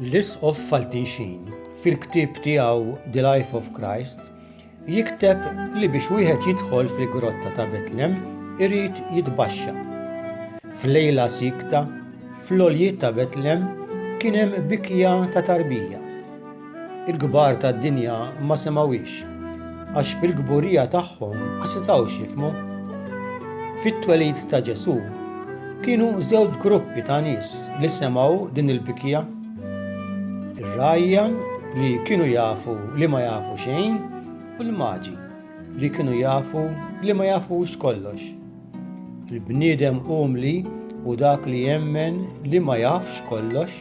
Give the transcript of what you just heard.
Liz of Faltinxin fil-ktieb tiegħu The Life of Christ jikteb li biex wieħed jidħol fil-grotta ta' Betlem irid jitbaxxa. F'lejla sikta, fl-għoljiet ta' Betlem kien hemm bikja ta' tarbija. Il-kbar tad-dinja ma semgħuhiex għax fil-gburija tagħhom ma setgħux jifhmu. Fit-twelid ta' Ġesu kienu żewġ gruppi ta' nies li semgħu din il-bikja. Ir-rajja li kienu jafu li ma jafu xejn u l-maġi li kienu jafu li ma jafux kollox. Il-bniedem umli u dak li jemmen li ma jafx kollox